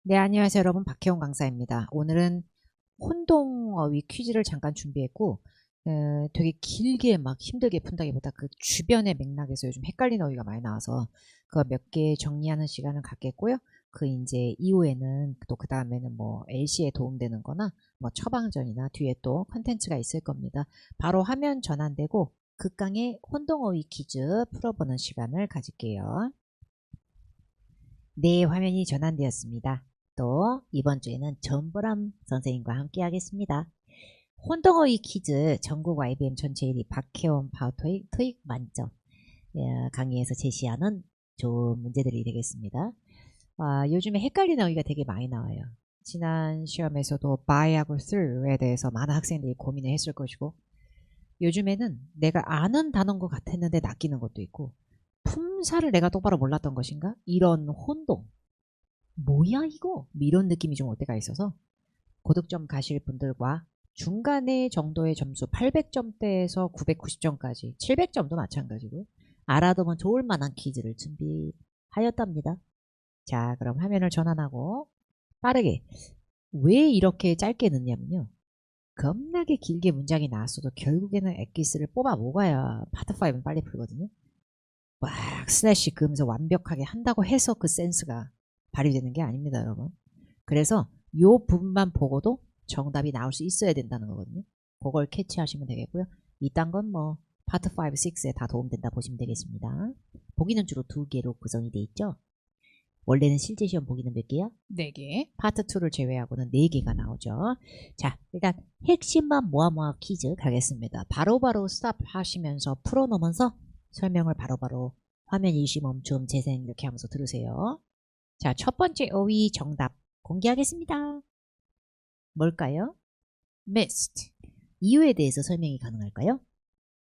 네, 안녕하세요, 여러분. 박혜원 강사입니다. 오늘은 혼동어휘 퀴즈를 잠깐 준비했고, 되게 길게 막 힘들게 푼다기보다 그 주변의 맥락에서 요즘 헷갈리는 어휘가 많이 나와서 그거 몇 개 정리하는 시간을 갖겠고요. 그 이제 이후에는 또 그 다음에는 뭐 LC에 도움되는 거나 뭐 처방전이나 뒤에 또 컨텐츠가 있을 겁니다. 바로 화면 전환되고 극강의 혼동어휘 퀴즈 풀어보는 시간을 가질게요. 네, 화면이 전환되었습니다. 또 이번 주에는 전보람 선생님과 함께 하겠습니다. 혼동어휘 퀴즈 전국 IBM 전체 1위 박혜원 파워토익 토익 만점 강의에서 제시하는 좋은 문제들이 되겠습니다. 요즘에 헷갈리는 어휘가 되게 많이 나와요. 지난 시험에서도 by하고 through에 대해서 많은 학생들이 고민을 했을 것이고, 요즘에는 내가 아는 단어인 것 같았는데 낚이는 것도 있고, 품사를 내가 똑바로 몰랐던 것인가? 이런 혼동. 뭐야 이거? 이런 느낌이 좀 올 때가 있어서 고득점 가실 분들과 중간에 정도의 점수 800점대에서 990점까지 700점도 마찬가지고 알아두면 좋을 만한 퀴즈를 준비하였답니다. 자, 그럼 화면을 전환하고 빠르게 왜 이렇게 짧게 넣냐면요. 겁나게 길게 문장이 나왔어도 결국에는 엑기스를 뽑아 먹어야 파트 5는 빨리 풀거든요. 막 스래시 그으면서 완벽하게 한다고 해서 그 센스가 발휘되는 게 아닙니다, 여러분. 그래서 요 부분만 보고도 정답이 나올 수 있어야 된다는 거거든요. 그걸 캐치하시면 되겠고요. 이딴 건 뭐 파트 5, 6에 다 도움된다 보시면 되겠습니다. 보기는 주로 2개로 구성이 돼 있죠. 원래는 실제 시험 보기는 몇 개야? 4개. 파트 2를 제외하고는 4개가 나오죠. 자, 일단 핵심만 모아 퀴즈 가겠습니다. 바로바로 스탑 하시면서 풀어놓으면서 설명을 바로바로 화면 일시 멈춤 재생 이렇게 하면서 들으세요. 자, 첫 번째 어휘 정답 공개하겠습니다. 뭘까요? missed. 이유에 대해서 설명이 가능할까요?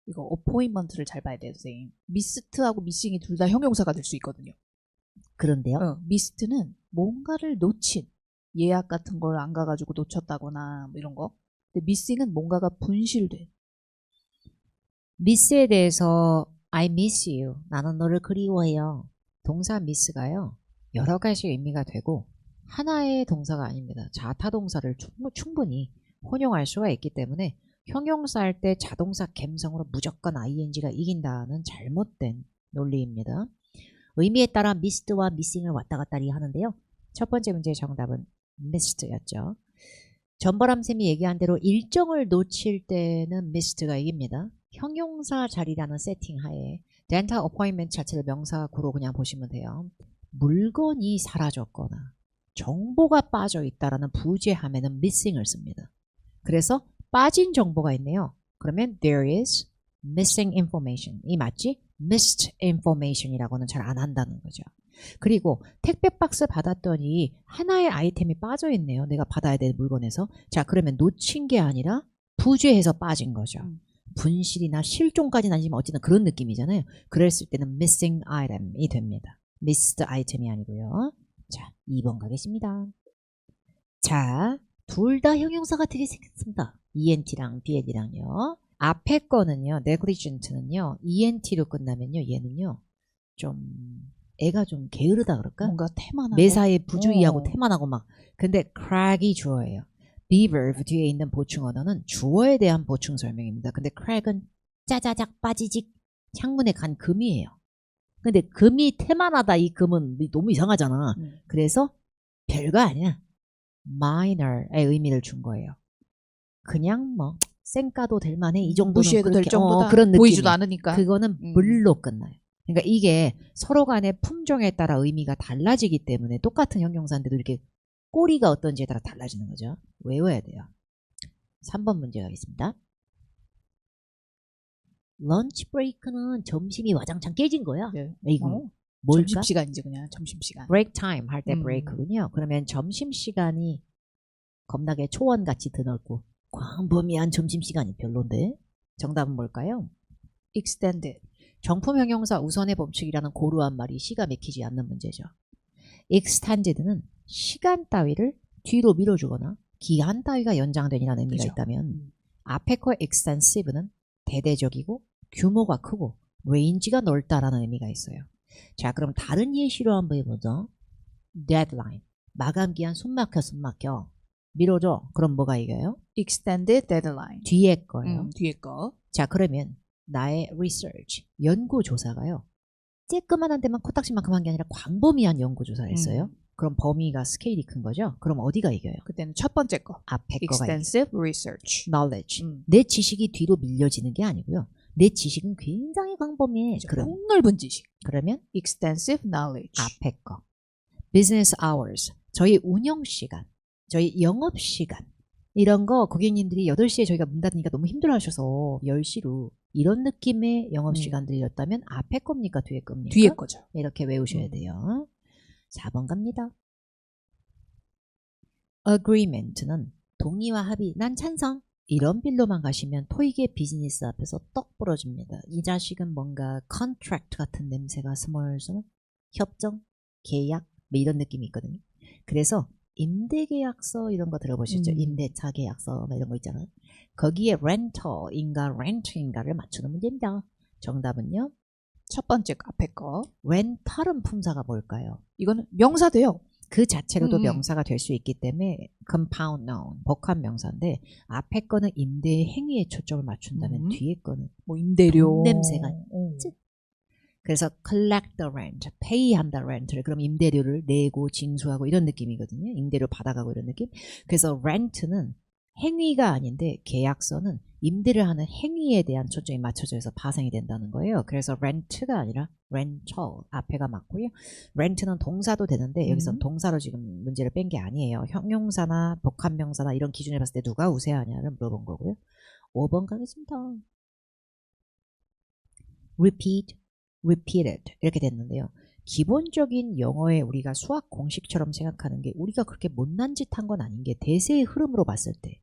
이거 어포인먼트를 잘 봐야 돼요, 선생님. 미스트하고 미싱이 둘 다 형용사가 될 수 있거든요. 그런데요. 미스트는 뭔가를 놓친, 예약 같은 걸 안 가가지고 놓쳤다거나 뭐 이런 거. 근데 미싱은 뭔가가 분실돼. 미스에 대해서 I miss you. 나는 너를 그리워해요. 동사 miss가요. 여러 가지 의미가 되고 하나의 동사가 아닙니다. 자타 동사를 충분히 혼용할 수가 있기 때문에 형용사 할 때 자동사 갬성으로 무조건 ing가 이긴다는 잘못된 논리입니다. 의미에 따라 missed와 missing을 왔다 갔다 하는데요. 첫 번째 문제의 정답은 missed였죠. 전보람 쌤이 얘기한 대로 일정을 놓칠 때는 missed가 이깁니다. 형용사 자리라는 세팅 하에 dental appointment 자체를 명사구로 그냥 보시면 돼요. 물건이 사라졌거나 정보가 빠져 있다라는 부재함에는 missing을 씁니다. 그래서 빠진 정보가 있네요. 그러면 there is missing information. 이 맞지? missed information이라고는 잘 안 한다는 거죠. 그리고 택배 박스 받았더니 하나의 아이템이 빠져 있네요. 내가 받아야 될 물건에서. 자, 그러면 놓친 게 아니라 부재해서 빠진 거죠. 분실이나 실종까지는 아니지만 어쨌든 그런 느낌이잖아요. 그랬을 때는 missing item이 됩니다. missed item이 아니고요. 자, 2번 가겠습니다. 자, 둘 다 형용사가 되게 생겼습니다. ENT랑 BL이랑요. 앞에 거는요, negligent는요, ENT로 끝나면요, 얘는요, 좀 애가 좀 게으르다 그럴까? 뭔가 태만하고. 매사에 부주의하고 태만하고 막. 근데 crag이 주어예요. be verb 뒤에 있는 보충 언어는 주어에 대한 보충 설명입니다. 근데 crag은 짜자작 빠지직 창문에 간 금이에요. 근데 금이 태만하다 이 금은 너무 이상하잖아. 그래서 별거 아니야. minor의 의미를 준 거예요. 그냥 뭐 쌩까도 될 만해 이 정도는 무시해도 될 정도다. 그런 느낌이에요. 보이지도 않으니까. 그거는 물로 끝나요. 그러니까 이게 서로 간의 품종에 따라 의미가 달라지기 때문에 똑같은 형용사인데도 이렇게 꼬리가 어떤지에 따라 달라지는 거죠. 외워야 돼요. 3번 문제 가겠습니다. 런치 브레이크는 점심이 와장창 깨진 거야. 네. 이거 뭘까? 점심시간이지 그냥 점심시간. 브레이크 타임 할 때 브레이크군요. 그러면 점심시간이 겁나게 초원같이 드넓고 광범위한 점심시간이 별론데 정답은 뭘까요? extended. 정품 형용사 우선의 법칙이라는 고루한 말이 시가 막히지 않는 문제죠. extended는 시간 따위를 뒤로 밀어주거나 기한 따위가 연장된이라는 의미가 그죠. 있다면 앞에 거 extensive는 대대적이고 규모가 크고 레인지가 넓다라는 의미가 있어요. 자, 그럼 다른 예시로 한번 해보죠. deadline. 마감 기한 숨 막혀. 미뤄져. 그럼 뭐가 이겨요? extended deadline. 뒤에 거예요. 뒤에 거. 자, 그러면 나의 research, 연구조사가요. 쬐끄만한 데만 코딱지만큼 한 게 아니라 광범위한 연구조사를 했어요. 그럼 범위가 스케일이 큰 거죠? 그럼 어디가 이겨요? 그때는 첫 번째 거. 앞에 거가 이겨요. extensive research. knowledge. 음. 내 지식이 뒤로 밀려지는 게 아니고요. 내 지식은 굉장히 광범위해. 폭넓은 지식. 그러면 extensive knowledge. 앞에 거. business hours. 저희 운영 시간, 저희 영업 시간. 이런 거 고객님들이 8시에 저희가 문 닫으니까 너무 힘들어 하셔서 10시로 이런 느낌의 영업 시간들이었다면 앞에 겁니까? 뒤에 겁니까? 뒤에 거죠. 이렇게 외우셔야 돼요. 4번 갑니다. agreement는 동의와 합의, 난 찬성. 이런 빌로만 가시면 토익의 비즈니스 앞에서 떡 부러집니다. 이 자식은 뭔가 contract 같은 냄새가 스멀스멀 협정, 계약 뭐 이런 느낌이 있거든요. 그래서 임대계약서 이런 거 들어보셨죠? 임대차 계약서 뭐 이런 거 있잖아요. 거기에 rental인가 rent인가를 맞추는 문제입니다. 정답은요. 첫 번째 거, 앞에 거. rental은 품사가 뭘까요? 이거는 명사 돼요. 그 자체로도 명사가 될 수 있기 때문에 compound noun, 복합 명사인데 앞에 거는 임대 행위에 초점을 맞춘다면 뒤에 거는 뭐 임대료. 돈 냄새가 있지. 그래서 collect the rent, pay 한다 rent를 그럼 임대료를 내고 징수하고 이런 느낌이거든요. 임대료 받아가고 이런 느낌. 그래서 rent는 행위가 아닌데 계약서는 임대를 하는 행위에 대한 초점이 맞춰져 있어 파생이 된다는 거예요. 그래서 rent가 아니라 rental 앞에가 맞고요. rent는 동사도 되는데 여기서 동사로 지금 문제를 뺀 게 아니에요. 형용사나 복합명사나 이런 기준에 봤을 때 누가 우세하냐를 물어본 거고요. 5번 가겠습니다. repeat, repeated 이렇게 됐는데요. 기본적인 영어에 우리가 수학 공식처럼 생각하는 게 우리가 그렇게 못난 짓 한 건 아닌 게 대세의 흐름으로 봤을 때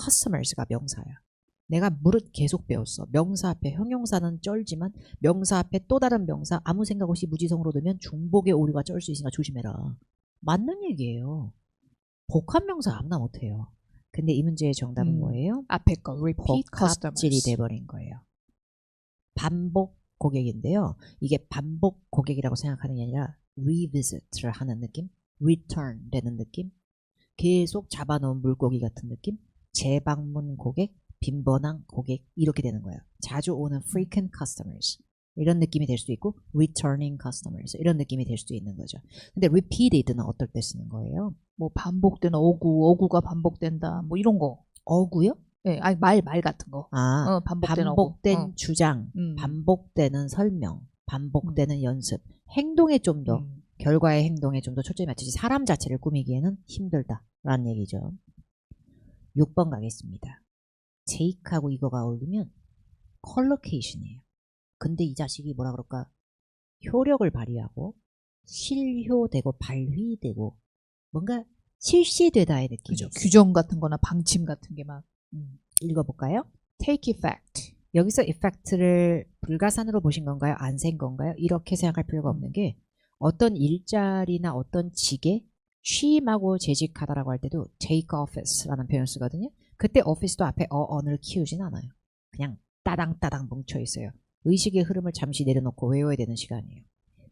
customers가 명사야. 내가 무릇 계속 배웠어. 명사 앞에 형용사는 쩔지만 명사 앞에 또 다른 명사 아무 생각 없이 무지성으로 두면 중복의 오류가 쩔 수 있으니까 조심해라. 맞는 얘기예요. 복합명사 아무나 못해요. 근데 이 문제의 정답은 뭐예요? 앞에 거 repeat 복합질이 customers. 돼버린 거예요. 반복 고객인데요. 이게 반복 고객이라고 생각하는 게 아니라 revisit를 하는 느낌, return 되는 느낌, 계속 잡아놓은 물고기 같은 느낌, 재방문 고객, 빈번한 고객 이렇게 되는 거예요. 자주 오는 frequent customers 이런 느낌이 될 수도 있고 returning customers 이런 느낌이 될 수도 있는 거죠. 근데 repeated는 어떨 때 쓰는 거예요? 뭐 반복된 어구가 반복된다. 뭐 이런 거. 어구요? 네, 아니 말 같은 거. 반복된 어구. 주장, 반복되는 설명, 반복되는 연습, 행동에 좀 더 결과의 행동에 좀 더 초점이 맞추지 사람 자체를 꾸미기에는 힘들다라는 얘기죠. 6번 가겠습니다. take하고 이거가 어울리면 collocation이에요. 근데 이 자식이 뭐라 그럴까? 효력을 발휘하고 실효되고 발휘되고 뭔가 실시되다의 느낌이 그죠. 있어요. 규정 같은 거나 방침 같은 게 막. 읽어볼까요? take effect. 여기서 effect를 불가산으로 보신 건가요? 안 센 건가요? 이렇게 생각할 필요가 없는 게 어떤 일자리나 어떤 직에 취임하고 재직하다라고 할 때도 take office라는 표현을 쓰거든요. 그때 office도 앞에 어언을 키우진 않아요. 그냥 따당따당 뭉쳐 있어요. 의식의 흐름을 잠시 내려놓고 외워야 되는 시간이에요.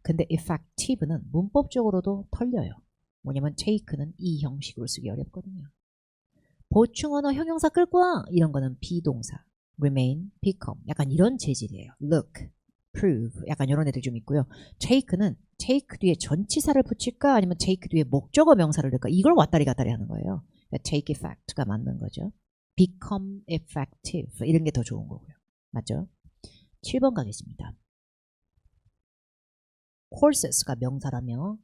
근데 effective는 문법적으로도 털려요. 뭐냐면 take는 이 형식으로 쓰기 어렵거든요. 보충 언어 형용사 끌고 와 이런 거는 비동사 remain, become 약간 이런 재질이에요. look, prove 약간 이런 애들 좀 있고요. take는 take 뒤에 전치사를 붙일까 아니면 take 뒤에 목적어 명사를 넣을까 이걸 왔다리 갔다리 하는 거예요. 그러니까 take effect가 맞는 거죠. become effective 이런 게 더 좋은 거고요. 맞죠? 7번 가겠습니다. courses가 명사라며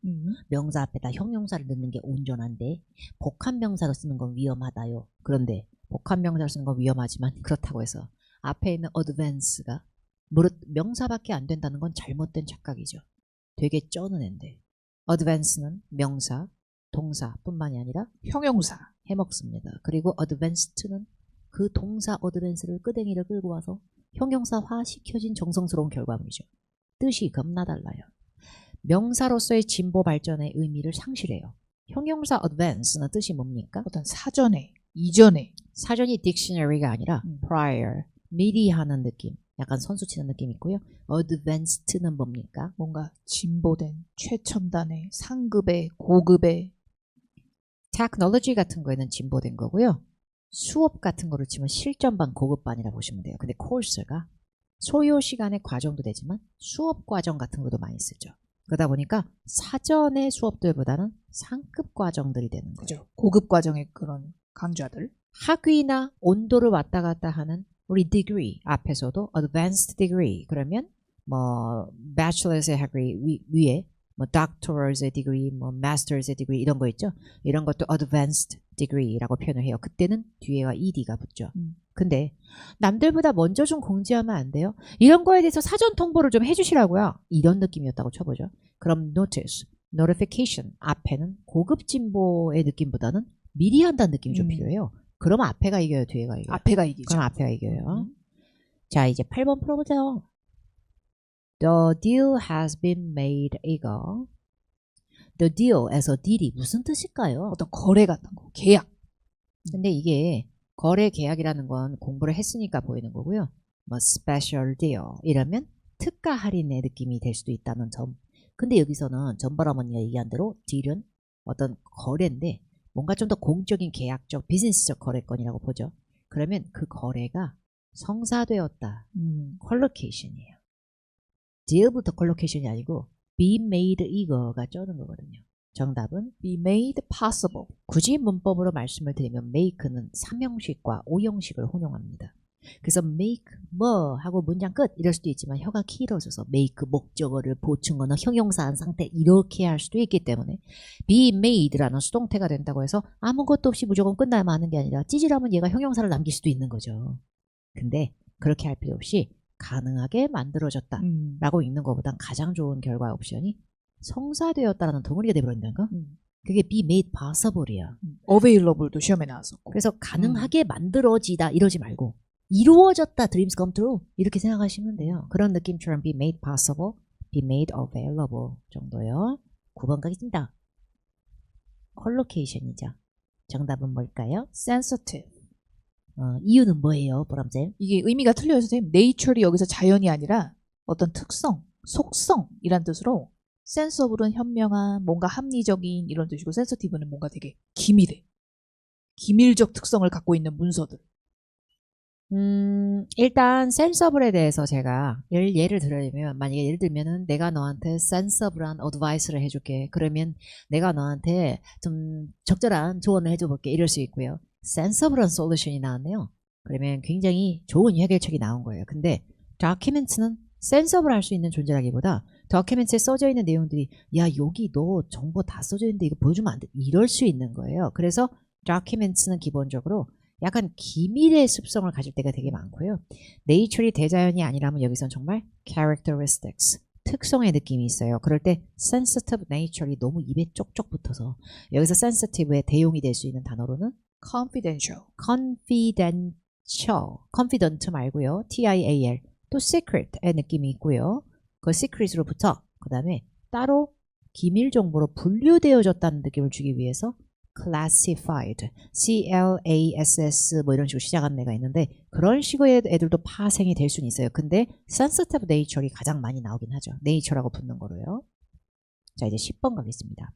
명사 앞에다 형용사를 넣는 게 온전한데 복합명사로 쓰는 건 위험하다요. 그런데 복합명사로 쓰는 건 위험하지만 그렇다고 해서 앞에 있는 advance가 무릇 명사밖에 안 된다는 건 잘못된 착각이죠. 되게 쩌는 앤데 advance는 명사, 동사뿐만이 아니라 형용사. 해먹습니다. 그리고 advanced는 그 동사 advance를 끄댕이를 끌고 와서 형용사화 시켜진 정성스러운 결과물이죠. 뜻이 겁나 달라요. 명사로서의 진보 발전의 의미를 상실해요. 형용사 advance는 뜻이 뭡니까? 어떤 사전에 이전에. 사전이 dictionary가 아니라 prior, 미리 하는 느낌. 약간 선수 치는 느낌 있고요. advanced는 뭡니까? 뭔가 진보된, 최첨단의, 상급의, 고급의. technology 같은 거에는 진보된 거고요. 수업 같은 거를 치면 실전반, 고급반이라 보시면 돼요. 근데 course가 소요 시간의 과정도 되지만 수업 과정 같은 것도 많이 쓰죠. 그러다 보니까 사전의 수업들보다는 상급 과정들이 되는 거죠. 그죠. 고급 과정의 그런 강좌들. 학위나 온도를 왔다 갔다 하는 우리 degree 앞에서도 advanced degree 그러면 뭐 bachelor's 학위 위에 뭐 doctor's degree, 뭐 master's degree 이런 거 있죠. 이런 것도 advanced degree라고 표현을 해요. 그때는 뒤에가 ed가 붙죠. 근데 남들보다 먼저 좀 공지하면 안 돼요? 이런 거에 대해서 사전 통보를 좀 해주시라고요. 이런 느낌이었다고 쳐보죠. 그럼 notice, notification 앞에는 고급 진보의 느낌보다는 미리 한다는 느낌이 좀 필요해요. 그럼 앞에가 이겨요, 뒤에가 이겨요? 앞에가 이기죠. 그럼 앞에가 이겨요. 자, 이제 8번 풀어보세요. The deal has been made 이거. The deal에서 deal이 무슨 뜻일까요? 어떤 거래 같은 거, 계약. 근데 이게 거래 계약이라는 건 공부를 했으니까 보이는 거고요. 뭐 special deal 이러면 특가 할인의 느낌이 될 수도 있다는 점. 근데 여기서는 전바람 언니가 얘기한 대로 딜은 어떤 거래인데 뭔가 좀 더 공적인 계약적 비즈니스적 거래건이라고 보죠. 그러면 그 거래가 성사되었다. 컬로케이션이에요. 딜부터 컬로케이션이 아니고 be made 이거가 쩌는 거거든요. 정답은 be made possible. 굳이 문법으로 말씀을 드리면 make는 3형식과 5형식을 혼용합니다. 그래서 make 뭐 하고 문장 끝 이럴 수도 있지만 혀가 길어져서 make 목적어를 보충어나 형용사한 상태 이렇게 할 수도 있기 때문에 be made라는 수동태가 된다고 해서 아무것도 없이 무조건 끝나야만 하는 게 아니라 찌질하면 얘가 형용사를 남길 수도 있는 거죠. 근데 그렇게 할 필요 없이 가능하게 만들어졌다 라고 읽는 것보단 가장 좋은 결과 옵션이 성사되었다라는 덩어리가 돼버린다는 거. 그게 be made possible이야. available도 시험에 나왔었고. 그래서 가능하게 만들어지다 이러지 말고 이루어졌다 dreams come true 이렇게 생각하시면 돼요. 그런 느낌처럼 be made possible, be made available 정도요. 9번 가겠습니다. 컬로케이션이죠. 정답은 뭘까요? sensitive. 이유는 뭐예요, 보람쌤? 이게 의미가 틀려요, 선생님. nature이 여기서 자연이 아니라 어떤 특성, 속성이란 뜻으로 sensible은 현명한, 뭔가 합리적인 이런 뜻이고 sensitive는 뭔가 되게 기밀해. 기밀적 특성을 갖고 있는 문서들. 일단 sensible에 대해서 제가 예를 들면 만약에 예를 들면은 내가 너한테 sensible한 advice를 해줄게. 그러면 내가 너한테 좀 적절한 조언을 해줘볼게. 이럴 수 있고요. sensible한 solution이 나왔네요. 그러면 굉장히 좋은 해결책이 나온 거예요. 근데 documents는 sensible 할 수 있는 존재라기보다 documents에 써져 있는 내용들이 야 여기 너 정보 다 써져 있는데 이거 보여주면 안 돼. 이럴 수 있는 거예요. 그래서 documents는 기본적으로 약간 기밀의 습성을 가질 때가 되게 많고요. nature이 대자연이 아니라면 여기선 정말 characteristics, 특성의 느낌이 있어요. 그럴 때 sensitive nature이 너무 입에 쪽쪽 붙어서 여기서 sensitive의 대용이 될 수 있는 단어로는 confidential. confident 말고요. TIAL 또 secret의 느낌이 있고요. 그 secret으로부터 그 다음에 따로 기밀 정보로 분류되어졌다는 느낌을 주기 위해서 classified, CLASS 뭐 이런 식으로 시작하는 애가 있는데 그런 식의 애들도 파생이 될 수는 있어요. 근데 sensitive nature이 가장 많이 나오긴 하죠. nature라고 붙는 거로요. 자 이제 10번 가겠습니다.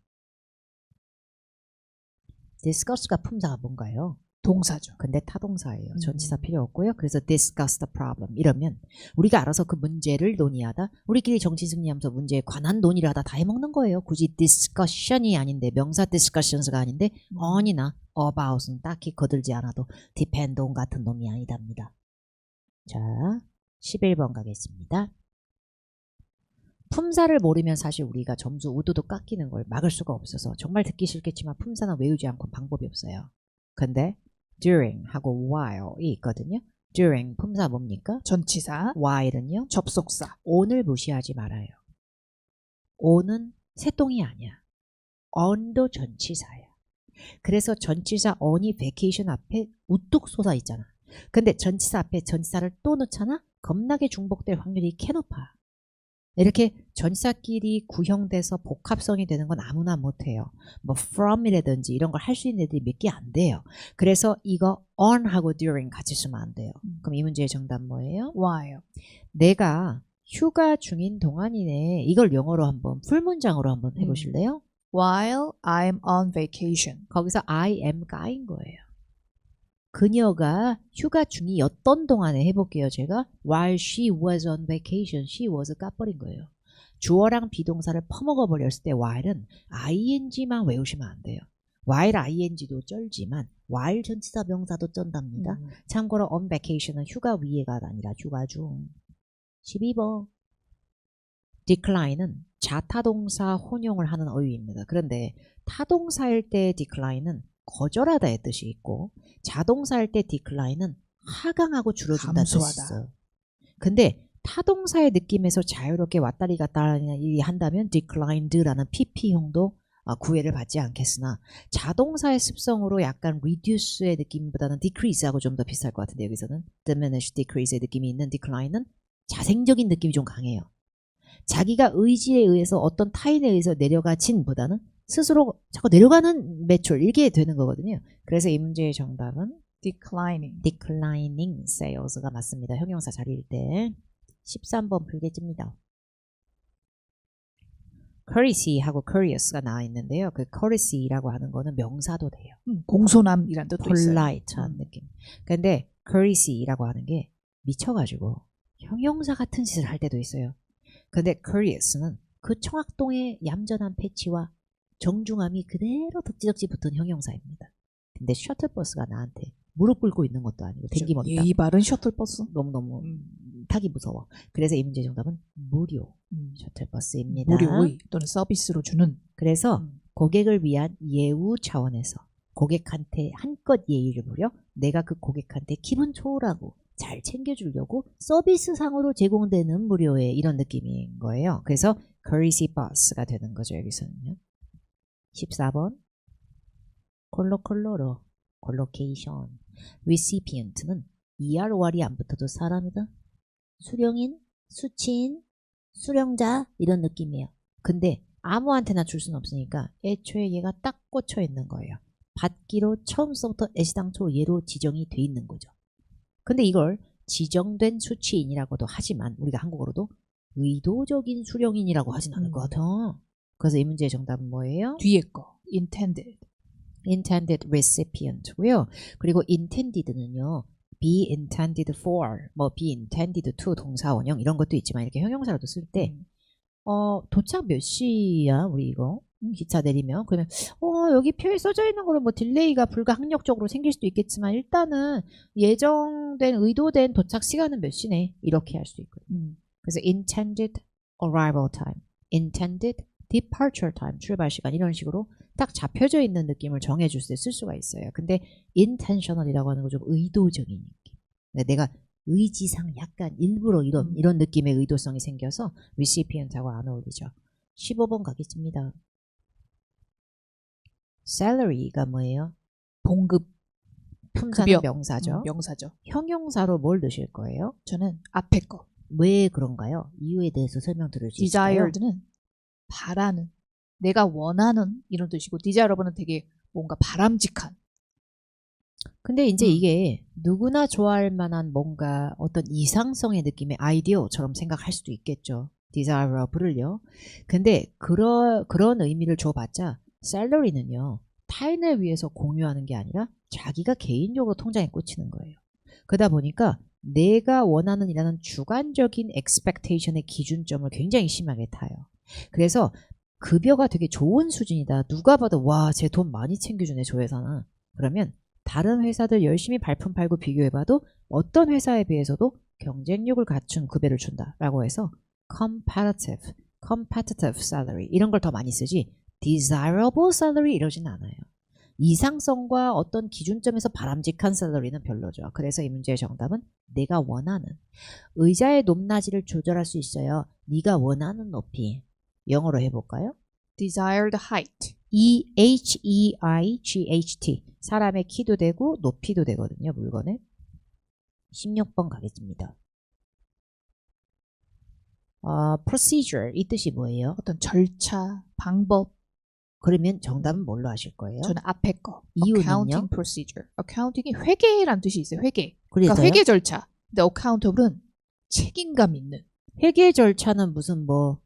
discuss가 품사가 뭔가요? 동사죠. 근데 타동사예요. 전치사 필요 없고요. 그래서 discuss the problem 이러면 우리가 알아서 그 문제를 논의하다 우리끼리 정치 승리하면서 문제에 관한 논의를 하다 다 해먹는 거예요. 굳이 discussion이 아닌데 명사 discussions가 아닌데 on이나 about은 딱히 거들지 않아도 depend on 같은 놈이 아니답니다. 자 11번 가겠습니다. 품사를 모르면 사실 우리가 점수 우두둑 깎이는 걸 막을 수가 없어서 정말 듣기 싫겠지만 품사는 외우지 않고 방법이 없어요. 근데 during 하고 while이 있거든요. during 품사 뭡니까? 전치사. while은요? 접속사. on을 무시하지 말아요. on은 새똥이 아니야. on도 전치사야. 그래서 전치사 on이 vacation 앞에 우뚝 솟아 있잖아. 근데 전치사 앞에 전치사를 또 넣잖아? 겁나게 중복될 확률이 개 높아. 이렇게 전치사끼리 구형돼서 복합성이 되는 건 아무나 못해요. 뭐 from이라든지 이런 걸 할 수 있는 애들이 몇 개 안 돼요. 그래서 이거 on하고 during 같이 쓰면 안 돼요. 그럼 이 문제의 정답 뭐예요? while. 내가 휴가 중인 동안이네. 이걸 영어로 한번 풀문장으로 한번 해보실래요? While I'm on vacation. 거기서 I am 까인 거예요. 그녀가 휴가 중이었던 동안에 해볼게요. 제가 while she was on vacation, she was 까버린 거예요. 주어랑 비동사를 퍼먹어 버렸을 때 while은 ing만 외우시면 안 돼요. while ing도 쩔지만 while 전치사 명사도 쩐답니다. 참고로 on vacation은 휴가 위에가 아니라 휴가 중. 12번 decline은 자타동사 혼용을 하는 어휘입니다. 그런데 타동사일 때 decline은 거절하다의 뜻이 있고 자동사일 때 decline은 하강하고 줄어든다는 뜻이 감소하다. 있어요. 근데 타동사의 느낌에서 자유롭게 왔다리 갔다리 한다면 declined라는 pp형도 구애를 받지 않겠으나 자동사의 습성으로 약간 reduce의 느낌보다는 decrease하고 좀 더 비슷할 것 같은데 여기서는 diminish, decrease의 느낌이 있는 decline은 자생적인 느낌이 좀 강해요. 자기가 의지에 의해서 어떤 타인에 의해서 내려가진보다는 스스로 자꾸 내려가는 매출 이게 되는 거거든요. 그래서 이 문제의 정답은 declining sales가 맞습니다. 형용사 자리일 때 13번 풀겠습니다. courtesy하고 courteous가 나와 있는데요. 그 courtesy라고 하는 거는 명사도 돼요. 공손함이란 뜻도 있어요. polite한 느낌. 근데 courtesy라고 하는 게 미쳐가지고 형용사 같은 짓을 할 때도 있어요. 근데 courteous는 그 청학동의 얌전한 패치와 정중함이 그대로 덕지덕지 붙은 형용사입니다. 근데 셔틀버스가 나한테 무릎 꿇고 있는 것도 아니고 댕기머리 예의 바른 셔틀버스. 너무너무 타기 무서워. 그래서 이 문제 정답은 무료 셔틀버스입니다. 무료의 또는 서비스로 주는. 그래서 고객을 위한 예우 차원에서 고객한테 한껏 예의를 부려 내가 그 고객한테 기분 좋으라고 잘 챙겨주려고 서비스상으로 제공되는 무료의 이런 느낌인 거예요. 그래서 courtesy bus가 되는 거죠. 여기서는요. 14번 콜로콜로로 collocation recipient는 ER월이 안 붙어도 사람이다. 수령인, 수치인, 수령자 이런 느낌이에요. 근데 아무한테나 줄 수는 없으니까 애초에 얘가 딱 꽂혀 있는 거예요. 받기로 처음서부터 애시당초 얘로 지정이 돼 있는 거죠. 근데 이걸 지정된 수치인이라고도 하지만 우리가 한국어로도 의도적인 수령인이라고 하진 않을 것 같아. 그래서 이 문제의 정답은 뭐예요? 뒤에 거 intended recipient고요. 그리고 intended는요. be intended for, 뭐 be intended to 동사 원형 이런 것도 있지만 이렇게 형용사로도 쓸 때 도착 몇 시야 우리 이거 기차 내리면 그러면 여기 표에 써져 있는 거는 뭐 딜레이가 불가항력적으로 생길 수도 있겠지만 일단은 예정된 의도된 도착 시간은 몇 시네 이렇게 할 수 있거든요. 그래서 intended arrival time, intended departure time 출발 시간 이런 식으로 딱 잡혀져 있는 느낌을 정해줄 때 쓸 수가 있어요. 근데 intentional이라고 하는 건 좀 의도적인 느낌. 내가 의지상 약간 일부러 이런 느낌의 의도성이 생겨서 recipient하고 안 어울리죠. 15번 가겠습니다. salary가 뭐예요? 봉급. 품사는 급여. 명사죠. 명사죠. 형용사로 뭘 넣으실 거예요? 저는 앞에 거. 왜 그런가요? 이유에 대해서 설명 드릴 수 있을까요? desired는 바라는, 내가 원하는 이런 뜻이고 desirable는 되게 뭔가 바람직한. 근데 이제 이게 누구나 좋아할 만한 뭔가 어떤 이상성의 느낌의 아이디어처럼 생각할 수도 있겠죠. desirable을요. 근데 그런 의미를 줘봤자 salary는요. 타인을 위해서 공유하는 게 아니라 자기가 개인적으로 통장에 꽂히는 거예요. 그러다 보니까 내가 원하는 이라는 주관적인 expectation의 기준점을 굉장히 심하게 타요. 그래서 급여가 되게 좋은 수준이다. 누가 봐도 와, 쟤 돈 많이 챙겨주네 저 회사는. 그러면 다른 회사들 열심히 발품 팔고 비교해봐도 어떤 회사에 비해서도 경쟁력을 갖춘 급여를 준다라고 해서 competitive salary 이런 걸 더 많이 쓰지 desirable salary 이러진 않아요. 이상성과 어떤 기준점에서 바람직한 샐러리는 별로죠. 그래서 이 문제의 정답은 내가 원하는 의자의 높낮이를 조절할 수 있어요. 네가 원하는 높이. 영어로 해볼까요? desired height. E-H-E-I-G-H-T 사람의 키도 되고 높이도 되거든요. 물건에. 16번 가겠습니다. procedure 이 뜻이 뭐예요? 어떤 절차, 방법. 그러면 정답은 뭘로 하실 거예요? 저는 앞에 거. 이유는요? accounting procedure. accounting이 회계란 뜻이 있어요. 회계. 그래서요? 그러니까 회계 절차. 근데 accountable은 책임감 있는. 회계 절차는 무슨 뭐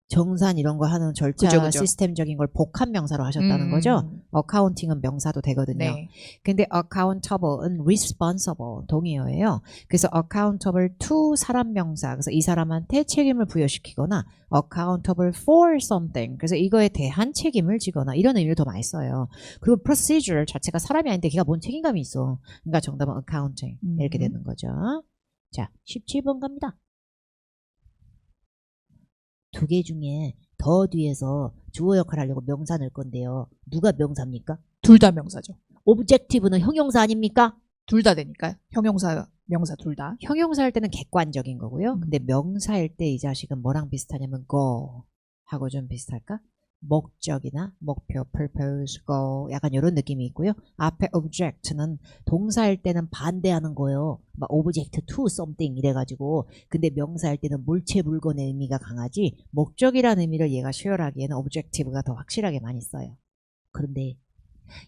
정산 이런 거 하는 절차 그죠, 그죠. 시스템적인 걸 복합 명사로 하셨다는 거죠? 어카운팅은 명사도 되거든요. 네. 근데 accountable은 responsible 동의어예요. 그래서 accountable to 사람 명사. 그래서 이 사람한테 책임을 부여시키거나 accountable for something. 그래서 이거에 대한 책임을 지거나 이런 의미를 더 많이 써요. 그리고 procedure 자체가 사람이 아닌데 걔가 뭔 책임감이 있어. 그러니까 정답은 accounting 이렇게 되는 거죠. 자, 17번 갑니다. 두 개 중에 더 뒤에서 주어 역할 하려고 명사 넣을 건데요. 누가 명사입니까? 둘 다 명사죠. objective는 형용사 아닙니까? 둘 다 되니까요. 형용사, 명사 둘 다. 형용사 할 때는 객관적인 거고요. 근데 명사일 때 이 자식은 뭐랑 비슷하냐면 go 하고 좀 비슷할까? 목적이나 목표, purpose, goal 약간 이런 느낌이 있고요. 앞에 object는 동사일 때는 반대하는 거예요. 막 object to something 이래가지고 근데 명사일 때는 물체, 물건의 의미가 강하지 목적이라는 의미를 얘가 수혈하기에는 objective가 더 확실하게 많이 써요. 그런데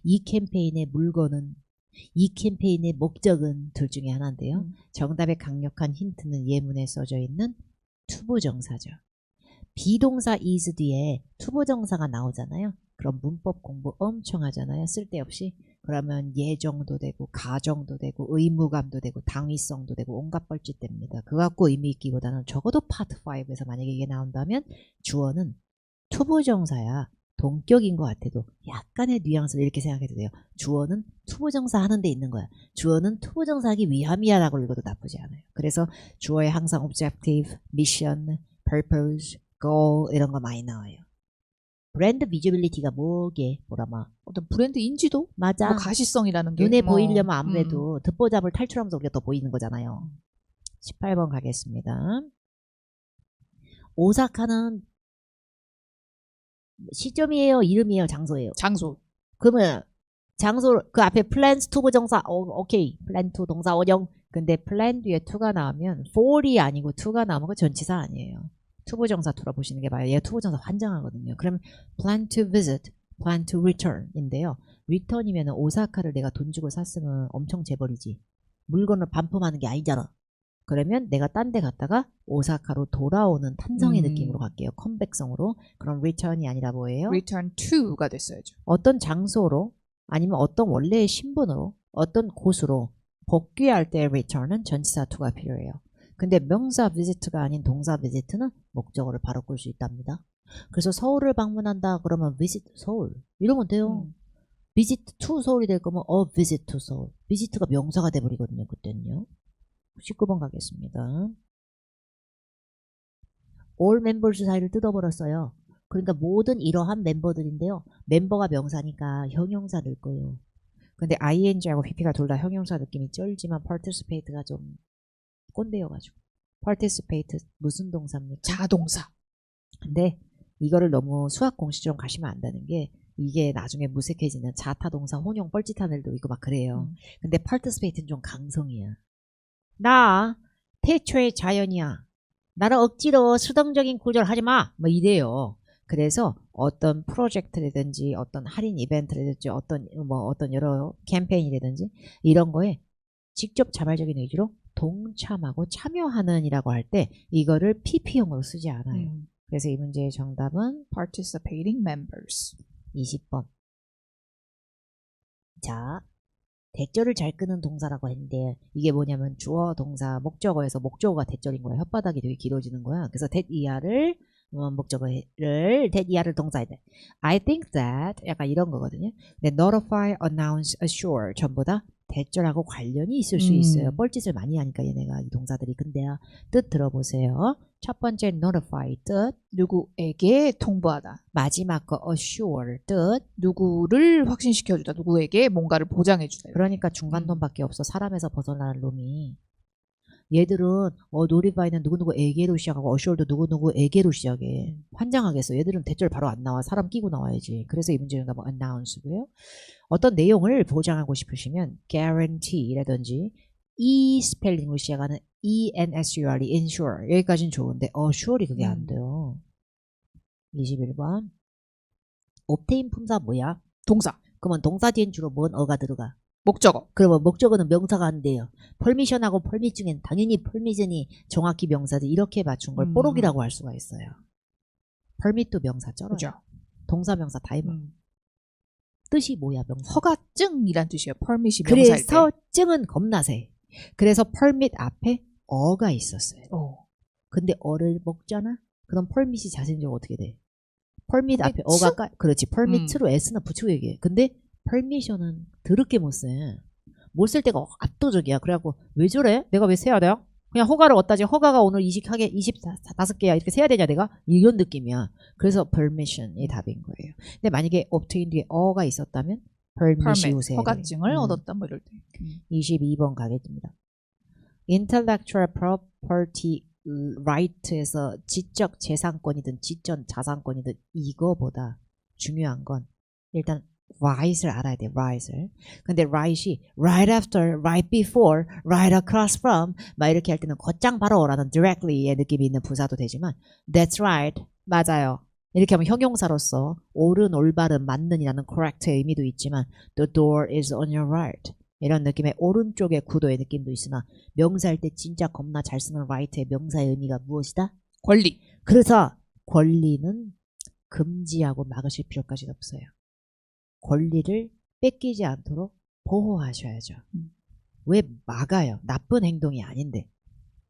이 캠페인의 물건은 이 캠페인의 목적은 둘 중에 하나인데요. 정답의 강력한 힌트는 예문에 써져 있는 투부정사죠. 비동사 is 뒤에 투부정사가 나오잖아요. 그럼 문법 공부 엄청 하잖아요. 쓸데없이. 그러면 예정도 되고 가정도 되고 의무감도 되고 당위성도 되고 온갖 뻘짓 됩니다. 그거 갖고 의미 있기보다는 적어도 파트 5에서 만약에 이게 나온다면 주어는 투부정사야. 동격인 것 같아도 약간의 뉘앙스를 이렇게 생각해도 돼요. 주어는 투부정사 하는 데 있는 거야. 주어는 투부정사 하기 위함이야 라고 읽어도 나쁘지 않아요. 그래서 주어에 항상 objective, mission, purpose, goal 이런 거 많이 나와요. 브랜드 비저빌리티가 뭐라마? 어떤 브랜드 인지도? 맞아. 뭐 가시성이라는 게. 눈에 보이려면 아무래도 듣보잡을 탈출하면서 우리가 더 보이는 거잖아요. 18번 가겠습니다. 오사카는 시점이에요? 이름이에요? 장소예요? 장소. 그러면 장소 그 앞에 플랜 투 부정사 오케이 플랜 투 동사 원형 근데 플랜 뒤에 투가 나오면 for이 아니고 투가 나오면 그 전치사 아니에요. 투부정사 돌아보시는 게 봐요. 얘가 투부정사 환장하거든요. 그럼 plan to visit, plan to return 인데요. return이면 오사카를 내가 돈 주고 샀으면 엄청 재벌이지. 물건을 반품하는 게 아니잖아. 그러면 내가 딴 데 갔다가 오사카로 돌아오는 탄성의 느낌으로 갈게요. 컴백성으로. 그럼 return이 아니라 뭐예요? return to가 됐어야죠. 어떤 장소로 아니면 어떤 원래의 신분으로 어떤 곳으로 복귀할 때 return은 전치사 to가 필요해요. 근데 명사 visit가 아닌 동사 visit는 목적어를 바로 끌 수 있답니다. 그래서 서울을 방문한다 그러면 visit 서울 이러면 돼요. visit to 서울이 될 거면 a visit to 서울. visit가 명사가 돼버리거든요. 그때는요. 19번 가겠습니다. all members 사이를 뜯어버렸어요. 그러니까 모든 이러한 멤버들인데요. 멤버가 명사니까 형용사 넣을 거예요. 근데 ing하고 pp가 둘 다 형용사 느낌이 쩔지만 participate가 좀 꼰대여가지고. participate 무슨 동사입니까? 자동사. 근데 이거를 너무 수학 공식처럼 가시면 안 되는 게 이게 나중에 무색해지는 자타동사 혼용 뻘짓한 애도 있고 막 그래요. 근데 participate는 좀 강성이야. 나 태초의 자연이야. 나를 억지로 수동적인 구조를 하지 마. 뭐 이래요. 그래서 어떤 프로젝트라든지 어떤 할인 이벤트라든지 어떤 여러 캠페인이라든지 이런 거에 직접 자발적인 의지로 동참하고 참여하는 이라고 할 때 이거를 PP형으로 쓰지 않아요. 그래서 이 문제의 정답은 participating members. 20번. 자, 대절을 잘 끄는 동사라고 했는데 이게 뭐냐면 주어, 동사, 목적어에서 목적어가 대절인 거야. 혓바닥이 되게 길어지는 거야. 그래서 that 이하를 목적어를 that 이하를 동사에 돼. I think that 약간 이런 거거든요. 근데 notify, announce, assure 전부 다 대절하고 관련이 있을 수 있어요. 뻘짓을 많이 하니까 얘네가 이 동사들이. 근데요. 뜻 들어보세요. 첫 번째 notify 뜻 누구에게 통보하다. 마지막 거 assure 뜻 누구를 확신시켜주다. 누구에게 뭔가를 보장해주다. 그러니까 중간 돈밖에 없어. 사람에서 벗어나는 놈이. 얘들은 노리바이는 누구누구에게로 시작하고 어쇼얼도 누구누구에게로 시작해. 환장하겠어. 얘들은 대절 바로 안 나와. 사람 끼고 나와야지. 그래서 이 문제는 뭐 announce고요. 어떤 내용을 보장하고 싶으시면 guarantee라든지 이 스펠링으로 시작하는 ENSURE, ensure 여기까지는 좋은데 assure이 그게 안 돼요. 21번 obtain 품사 뭐야? 동사. 그러면 동사 뒤엔 주로 뭔 어가 들어가? 목적어. 그러면 목적어는 명사가 안 돼요. permission하고 permit 중엔 당연히 permission이 정확히 명사지 이렇게 맞춘 걸 뽀록이라고 할 수가 있어요. permit도 명사 쩔어요. 그죠. 동사 명사 다 해봐. 뜻이 뭐야 명사? 허가증이란 뜻이에요. permit이 명사일 때. 그래서 증은 겁나 세. 그래서 permit 앞에 어가 있었어요. 근데 어를 먹잖아? 그럼 permit이 자신적으로 어떻게 돼? permit 앞에 어가 그렇지. permit로 s는 붙이고 얘기해. 근데 permission은 더럽게 못 써. 못 쓸 때가 압도적이야. 그래갖고 왜 저래? 내가 왜 세야 돼요? 그냥 허가를 얻다지 허가가 오늘 25개야 이렇게 세야 되냐 내가? 이런 느낌이야. 그래서 permission이 답인 거예요. 근데 만약에 obtain 뒤에 어가 있었다면 permit이 세야 돼. 허가증을 얻었다 뭐 이럴 때. 22번 가겠습니다. intellectual property right에서 지적 재산권이든 지적 자산권이든 이거보다 중요한 건 일단 right을 알아야 돼. right을. 근데 right이 right after, right before, right across from 막 이렇게 할 때는 곧장 바로라는 directly의 느낌이 있는 부사도 되지만 that's right. 맞아요. 이렇게 하면 형용사로서 옳은, 올바른, 맞는이라는 correct의 의미도 있지만 the door is on your right. 이런 느낌의 오른쪽의 구도의 느낌도 있으나 명사할 때 진짜 겁나 잘 쓰는 right의 명사의 의미가 무엇이다? 권리. 그래서 권리는 금지하고 막으실 필요까지는 없어요. 권리를 뺏기지 않도록 보호하셔야죠. 왜 막아요? 나쁜 행동이 아닌데.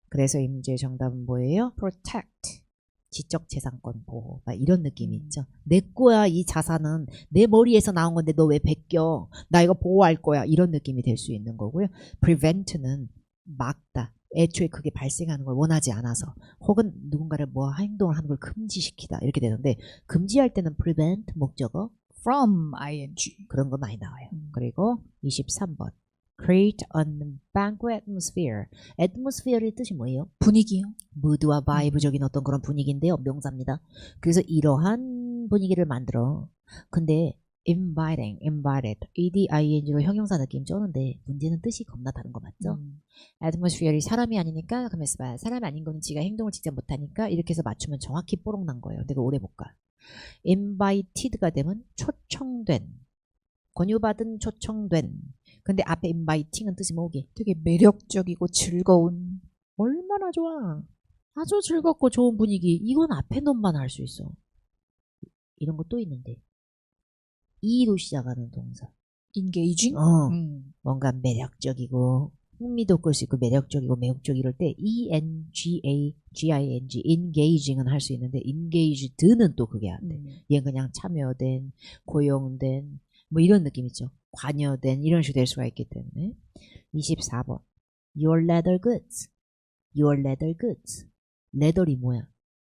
그래서 이 문제의 정답은 뭐예요? protect. 지적재산권 보호. 막 이런 느낌이 있죠. 내 거야 이 자산은. 내 머리에서 나온 건데 너 왜 베껴? 나 이거 보호할 거야. 이런 느낌이 될 수 있는 거고요. prevent는 막다. 애초에 그게 발생하는 걸 원하지 않아서 혹은 누군가를 뭐 행동을 하는 걸 금지시키다 이렇게 되는데 금지할 때는 prevent 목적어 from ing. 그런 거 많이 나와요. 그리고 23번 create an banquet atmosphere. atmosphere의 뜻이 뭐예요? 분위기요. 무드와 바이브적인 어떤 그런 분위기인데요. 명사입니다. 그래서 이러한 분위기를 만들어. 근데 invited, eding로 형용사 느낌 쩌는데 문제는 뜻이 겁나 다른 거 맞죠? atmosphere이 사람이 아니니까 가만히 있어봐. 사람이 아닌 거는 지가 행동을 직접 못하니까 이렇게 해서 맞추면 정확히 뽀록 난 거예요. 내가 오래 못 가. invited가 되면 초청된, 권유받은, 초청된. 근데 앞에 inviting은 뜻이 뭐게? 되게 매력적이고 즐거운. 얼마나 좋아. 아주 즐겁고 좋은 분위기. 이건 앞에 놈만 할 수 있어. 이런 것도 있는데. E로 시작하는 동사. engaging. 뭔가 매력적이고 흥미도 끌 수 있고 매력적이고 매혹적 이럴 때 engaging, engaging은 할 수 있는데 engaged는 또 그게 안 돼. 얘는 그냥 참여된, 고용된 뭐 이런 느낌 있죠. 관여된 이런 식으로 될 수가 있기 때문에 24번 your leather goods. your leather goods. leather이 뭐야?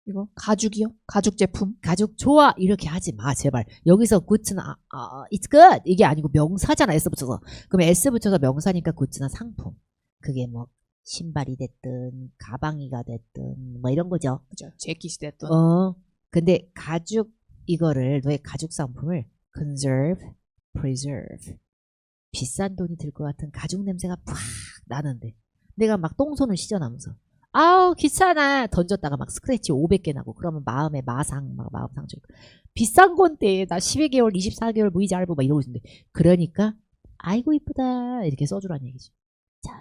이거 가죽이요? 가죽 제품. 가죽 좋아 이렇게 하지 마 제발. 여기서 굿즈는 it's good 이게 아니고 명사잖아. S 붙여서. 그럼 S 붙여서 명사니까 굿즈는 상품. 그게 뭐 신발이 됐든 가방이가 됐든 뭐 이런 거죠. 그죠. 재킷이 됐든. 근데 가죽 이거를 너의 가죽 상품을 conserve, preserve. 비싼 돈이 들 것 같은 가죽 냄새가 팍 나는데 내가 막 똥손을 씻어나면서 아우 귀찮아 던졌다가 막 스크래치 500개 나고 그러면 마음에 마상 막 마음 상처. 비싼 건데 나 12개월 24개월 무이자 할부 막 이러고 있는데 그러니까 아이고 이쁘다 이렇게 써주란 얘기지. 잘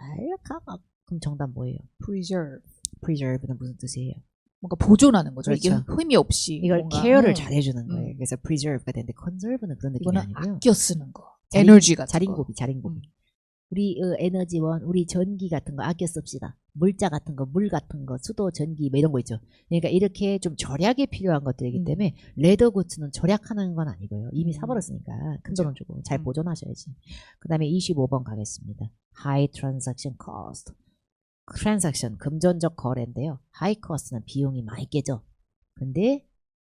가. 그럼 정답 뭐예요? preserve. preserve는 무슨 뜻이에요? 뭔가 보존하는 거죠. 그렇죠. 이게 흠이 없이 이걸 뭔가, 케어를 잘 해주는 거예요. 그래서 preserve가 되는데 conserve는 그런 느낌이 이거는 아니고요. 아껴 쓰는 거. 에너지 같은 거. 자린고비. 우리 에너지원, 우리 전기 같은 거 아껴 씁시다. 물자 같은 거, 물 같은 거, 수도, 전기 뭐 이런 거 있죠. 그러니까 이렇게 좀 절약에 필요한 것들이기 때문에 레더 굿즈는 절약하는 건 아니고요. 이미 사버렸으니까 큰 돈을 주고 잘 보존하셔야지. 그 다음에 25번 가겠습니다. High transaction cost. transaction, 금전적 거래인데요. High cost는 비용이 많이 깨져. 근데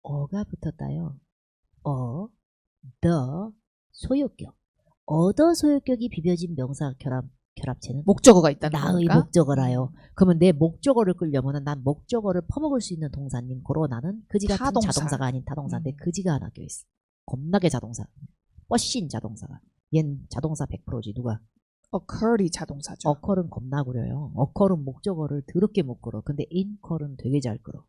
어가 붙었다요. the, 소유격. 얻어 소유격이 비벼진 명사 결합체는 목적어가 있다는 나의 거니까. 목적어라요. 그러면 내 목적어를 끌려면 난 목적어를 퍼먹을 수 있는 동사님 고로 나는 그지 같은 타동사. 자동사가 아닌 타동사인데 그지가 하나 껴있어. 겁나게 자동사. 뻗신 자동사가. 얜 자동사 100%지 누가? occur이 자동사죠. occur은 겁나 구려요. occur은 목적어를 더럽게 못 끌어. 근데 incur은 되게 잘 끌어.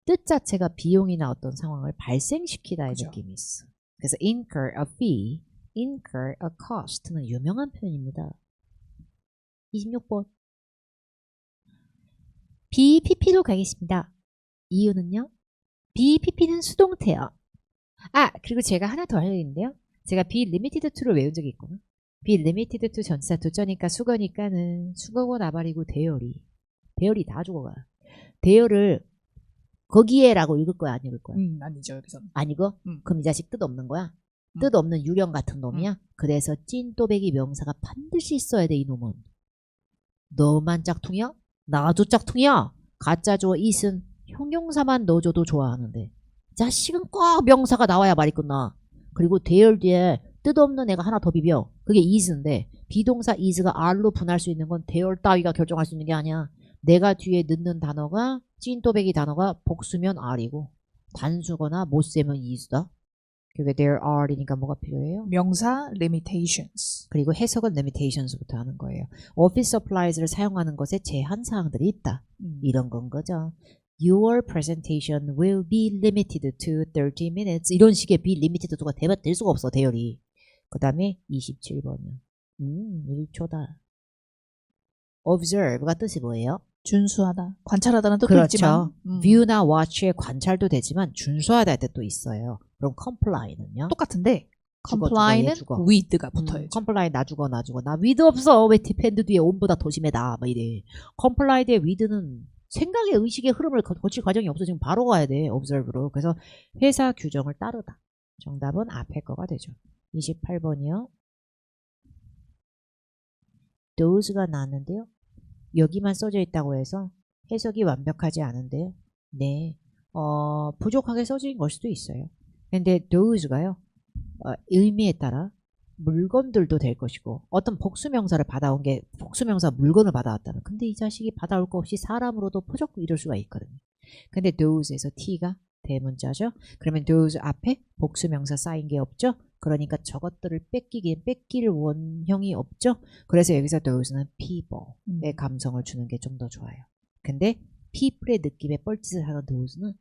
뜻 자체가 비용이나 어떤 상황을 발생시키다의 그죠. 느낌이 있어. 그래서 incur a fee, incur a cost는 유명한 표현입니다. 26번. BPP로 가겠습니다. 이유는요? BPP는 수동태요. 아, 그리고 제가 하나 더 알려드리는데요. 제가 be limited to를 외운 적이 있거든. be limited to 전치사 두자니까 수거니까는 수거고 나발이고 대열이 다 죽어가. 대열을 거기에라고 읽을 거야, 안 읽을 거야? 아니죠 여기서는. 아니고? 음. 그럼 이 자식 뜻 없는 거야? 음. 뜻 없는 유령 같은 놈이야? 그래서 찐또배기 명사가 반드시 있어야 돼, 이놈은. 너만 짝퉁이야? 나도 짝퉁이야. 가짜 주어 it은 형용사만 넣어줘도 좋아하는데 자식은 꼭 명사가 나와야 말이 끝나. 그리고 대열 뒤에 뜻없는 애가 하나 더 비벼. 그게 is인데 비동사 is가 r로 분할 수 있는 건 대열 따위가 결정할 수 있는 게 아니야. 내가 뒤에 넣는 단어가 찐또배기 단어가 복수면 r이고 단수거나 못 세면 is다. 그게 there are이니까 뭐가 필요해요? 명사 limitations. 그리고 해석은 limitations부터 하는 거예요. office supplies를 사용하는 것에 제한 사항들이 있다. 이런 건 거죠. Your presentation will be limited to 30 minutes. 이런 식의 be limited to가 될 수가 없어, 대열이. 그 다음에 27번이요. 1초다. observe가 뜻이 뭐예요? 준수하다. 관찰하다는 뜻도 그렇죠. 있지만 view나 watch의 관찰도 되지만 준수하다 할 뜻도 있어요. 그럼 comply는요? 똑같은데 죽어, comply는 얘 죽어. with가 붙어야죠. comply 나 죽어. 나 with 없어. 왜 depend 뒤에 on보다 더 심해다. 막 이래. comply 대 with는 생각의 의식의 흐름을 거칠 과정이 없어. 지금 바로 가야 돼. observe로. 그래서 회사 규정을 따르다. 정답은 앞에 거가 되죠. 28번이요. those가 나왔는데요. 여기만 써져 있다고 해서 해석이 완벽하지 않은데요. 네. 부족하게 써진 걸 수도 있어요. 근데 those가요. 의미에 따라 물건들도 될 것이고 어떤 복수명사를 받아온 게 복수명사 물건을 받아왔다는. 근데 이 자식이 받아올 거 없이 사람으로도 퍼졌고 이럴 수가 있거든요. 근데 those에서 t가 대문자죠. 그러면 those 앞에 복수명사 쌓인 게 없죠. 그러니까 저것들을 뺏길 원형이 없죠. 그래서 여기서 those는 people의 감성을 주는 게 좀 더 좋아요. 근데 people의 느낌에 뻘짓을 하는 those는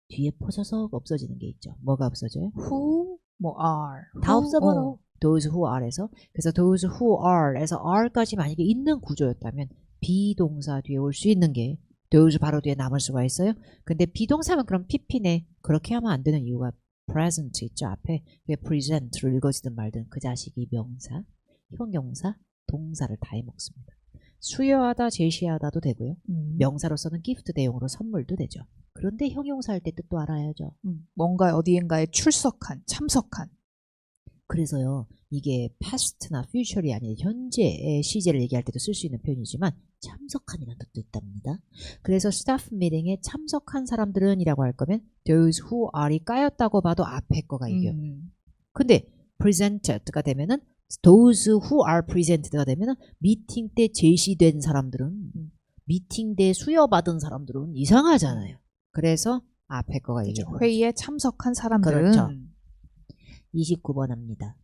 뒤에 퍼져서 없어지는 게 있죠. 뭐가 없어져요? who 뭐 are 다 없어버려. those who are에서. 그래서 those who are에서 are까지 만약에 있는 구조였다면 비동사 뒤에 올 수 있는 게 those 바로 뒤에 남을 수가 있어요. 근데 비동사면 그럼 pp네. 그렇게 하면 안 되는 이유가 present 있죠. 앞에 왜 present를 읽어지든 말든 그 자식이 명사, 형용사, 동사를 다 해먹습니다. 수여하다, 제시하다도 되고요. 명사로서는 gift 대용으로 선물도 되죠. 그런데 형용사 할 때 뜻도 알아야죠. 뭔가 어디엔가에 출석한, 참석한. 그래서요. 이게 past나 future이 아닌 현재의 시제를 얘기할 때도 쓸 수 있는 표현이지만 참석한이라는 뜻도 있답니다. 그래서 staff meeting에 참석한 사람들은 이라고 할 거면 those who are이 까였다고 봐도 앞에 거가 이겨. 근데 presented가 되면은 those who are presented가 되면은 미팅 때 제시된 사람들은 미팅 때 수여받은 사람들은 이상하잖아요. 그래서 앞에 거가 이겨. 회의에 참석한 사람들은. 그렇죠. 29번 합니다.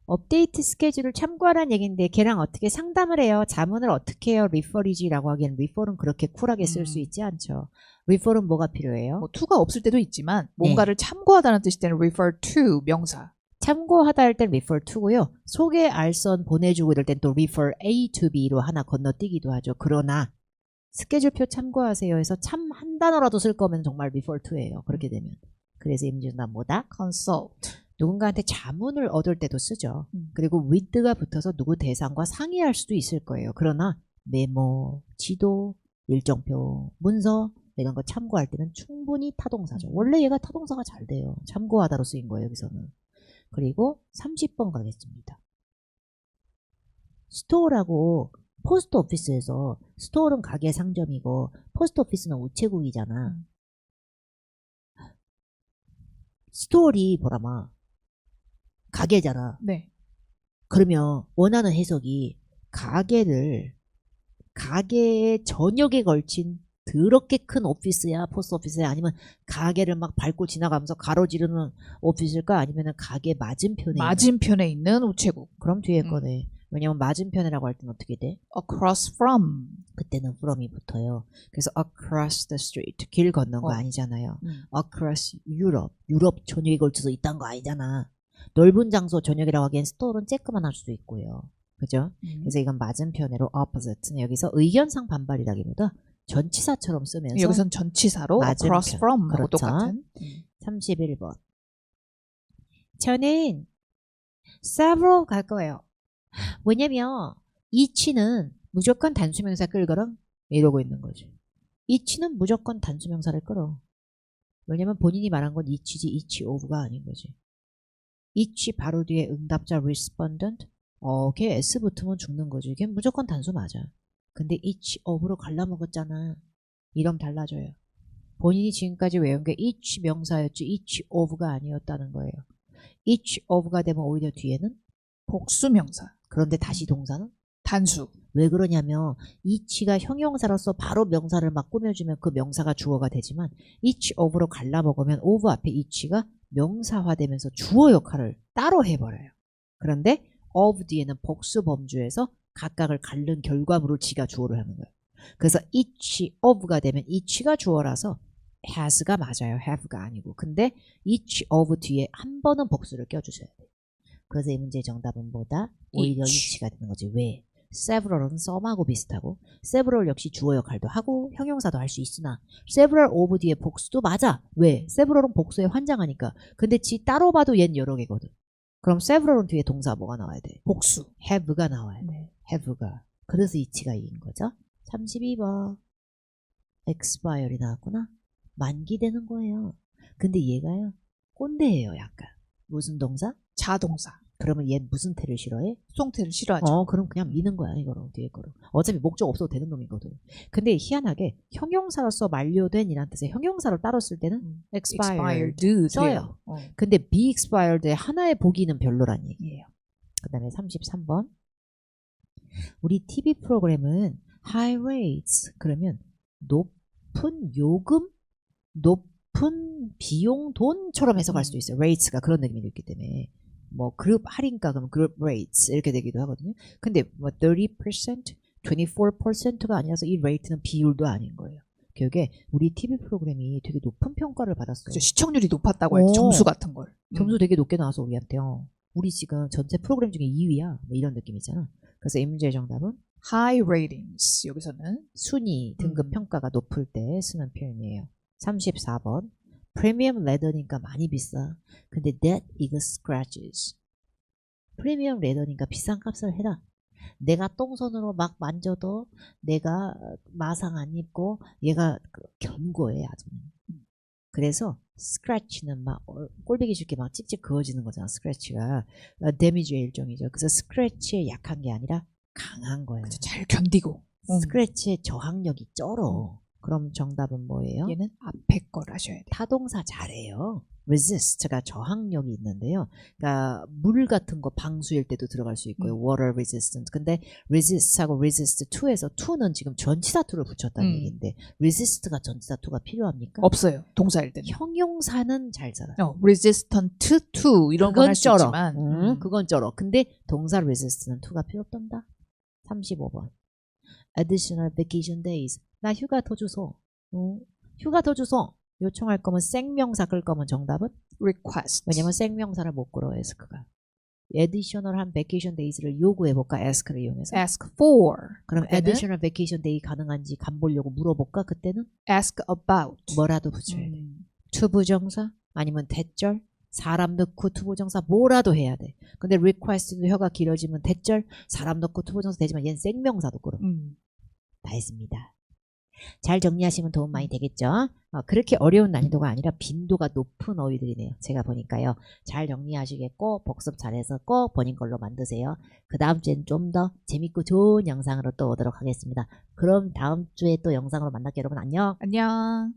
업데이트 스케줄을 참고하라는 얘기인데 걔랑 어떻게 상담을 해요? 자문을 어떻게 해요? 리퍼리지라고 하기에는 리퍼는 그렇게 쿨하게 쓸 수 있지 않죠. 리퍼는 뭐가 필요해요? 뭐 to가 없을 때도 있지만 뭔가를 참고하다는 뜻일 때는 refer to 명사. 참고하다 할 땐 refer to고요. 소개 알선 보내주고 이럴 땐 또 refer A to B로 하나 건너뛰기도 하죠. 그러나 스케줄표 참고하세요 해서 참 한 단어라도 쓸 거면 정말 refer to예요. 그렇게 되면. 그래서 임준단 뭐다? consult. 누군가한테 자문을 얻을 때도 쓰죠. 그리고 with가 붙어서 누구 대상과 상의할 수도 있을 거예요. 그러나 메모, 지도, 일정표, 문서 이런 거 참고할 때는 충분히 타동사죠. 원래 얘가 타동사가 잘 돼요. 참고하다로 쓰인 거예요. 여기서는. 그리고 30번 가겠습니다. 스토어라고 포스트 오피스에서 스토어는 가게 상점이고 포스트 오피스는 우체국이잖아. 스토어리 보라마 가게잖아. 네. 그러면 원하는 해석이 가게의 전역에 걸친 더럽게 큰 오피스야, 포스트 오피스야, 아니면 가게를 막 밟고 지나가면서 가로지르는 오피스일까, 아니면 가게 맞은편에 있는 우체국. 그럼 뒤에 거네. 왜냐면 맞은편이라고 할 때는 어떻게 돼? across from. 그때는 from이 붙어요. 그래서 across the street 길 건넌 거 아니잖아요. across Europe 유럽 전역에 걸쳐서 있다는 거 아니잖아. 넓은 장소 전역이라고 하기엔 store는 쬐끄만 할 수도 있고요. 그죠? 그래서 이건 맞은편으로 opposite는 여기서 의견상 반발이라기보다 전치사처럼 쓰면서 여기선 전치사로 맞은편. across from하고 그렇죠. 똑같은. 31번. 저는 several 갈 거예요. 왜냐면 each는 무조건 단수명사 끌거라 이러고 있는 거지. each는 무조건 단수명사를 끌어. 왜냐면 본인이 말한 건 each지 each of가 아닌 거지. each 바로 뒤에 응답자 respondent 걔 s 붙으면 죽는 거지. 걔 무조건 단수 맞아. 근데 each of로 갈라먹었잖아. 이러면 달라져요. 본인이 지금까지 외운 게 each 명사였지 each of가 아니었다는 거예요. each of가 되면 오히려 뒤에는 복수명사. 그런데 다시 동사는 단수. 왜 그러냐면 each가 형용사로서 바로 명사를 막 꾸며주면 그 명사가 주어가 되지만 each of로 갈라먹으면 of 앞에 each가 명사화되면서 주어 역할을 따로 해버려요. 그런데 of 뒤에는 복수 범주에서 각각을 가른 결과물을 지가 주어를 하는 거예요. 그래서 each of가 되면 each가 주어라서 has가 맞아요. have가 아니고. 근데 each of 뒤에 한 번은 복수를 껴주셔야 돼요. 그래서 이 문제의 정답은 뭐다? 오히려 each가 되는 거지. 왜? several은 some하고 비슷하고 several 역시 주어 역할도 하고 형용사도 할 수 있으나 several of 뒤에 복수도 맞아. 왜? several은 복수에 환장하니까. 근데 지 따로 봐도 얜 여러 개거든. 그럼 several은 뒤에 동사 뭐가 나와야 돼? 복수. have가 나와야 돼. 네. have가. 그래서 each가 이긴 거죠. 32번. expire이 나왔구나. 만기되는 거예요. 근데 얘가요. 꼰대예요 약간. 무슨 동사? 자동사. 그러면 얘 무슨 태를 싫어해? 수동태를 싫어하죠. 그럼 그냥 미는 거야 이거로 뒤에 거로. 어차피 목적 없어도 되는 놈이거든. 근데 희한하게 형용사로서 만료된 이란 뜻의 형용사로 따로 쓸 때는 expired 써요. 근데 be expired의 하나의 보기는 별로란 얘기예요. 그 다음에 33번. 우리 TV 프로그램은 high rates 그러면 높은 요금, 높은 비용, 돈처럼 해석할 수도 있어요. rates가 그런 느낌이 있기 때문에. 뭐 그룹 할인가 그러면 그룹 rates 이렇게 되기도 하거든요. 근데 뭐 30%, 24%가 아니라서 이 rate는 비율도 아닌 거예요. 결국에 우리 TV 프로그램이 되게 높은 평가를 받았어요. 그죠. 시청률이 높았다고 할 때 점수 같은 걸. 점수 되게 높게 나와서 우리한테요. 우리 지금 전체 프로그램 중에 2위야. 뭐 이런 느낌이잖아. 그래서 이 문제의 정답은 high ratings. 여기서는 순위, 등급 평가가 높을 때 쓰는 표현이에요. 34번. 프리미엄 레더니까 많이 비싸. 근데 that 이거 scratches. 프리미엄 레더니까 비싼 값을 해라. 내가 똥손으로 막 만져도 내가 마상 안 입고 얘가 견고해 아주. 그래서 스크래치는 막 꼴보기 쉽게 막 찍찍 그어지는 거잖아. 스크래치가 데미지의 일종이죠. 그래서 스크래치에 약한 게 아니라 강한 거예요. 그죠. 잘 견디고. 스크래치의 저항력이 쩔어. 그럼 정답은 뭐예요? 얘는 앞에 걸 하셔야 돼요. 타동사 잘해요. resist가 저항력이 있는데요. 그러니까 물 같은 거 방수일 때도 들어갈 수 있고요. water resistant. 근데 resist하고 resist to에서 to는 지금 전치사 to를 붙였다는 얘기인데 resist가 전치사 to가 필요합니까? 없어요. 동사일 때는. 형용사는 잘 살아요. resistant to 이런 건 할 수 있지만 그건 쩔어. 근데 동사 resist는 to가 필요 없단다. 35번. additional vacation days. 나 휴가 더 주소. 휴가 더 주소. 요청할 거면 생명사 끌 거면 정답은? request. 왜냐면 생명사를 못 끌어 ask가. additional한 vacation days를 요구해볼까 ask를 이용해서? ask for. 그럼 additional vacation day 가능한지 간보려고 물어볼까? 그때는? ask about. 뭐라도 붙여야 돼. 투부정사 아니면 대절 사람 넣고 투부정사 뭐라도 해야 돼. 근데 request도 혀가 길어지면 대절 사람 넣고 투부정사 되지만 얘는 생명사도 끌어. 다 했습니다. 잘 정리하시면 도움 많이 되겠죠? 그렇게 어려운 난이도가 아니라 빈도가 높은 어휘들이네요. 제가 보니까요. 잘 정리하시겠고 복습 잘해서 꼭 본인 걸로 만드세요. 그 다음 주엔 좀 더 재밌고 좋은 영상으로 또 오도록 하겠습니다. 그럼 다음 주에 또 영상으로 만날게요. 여러분 안녕. 안녕.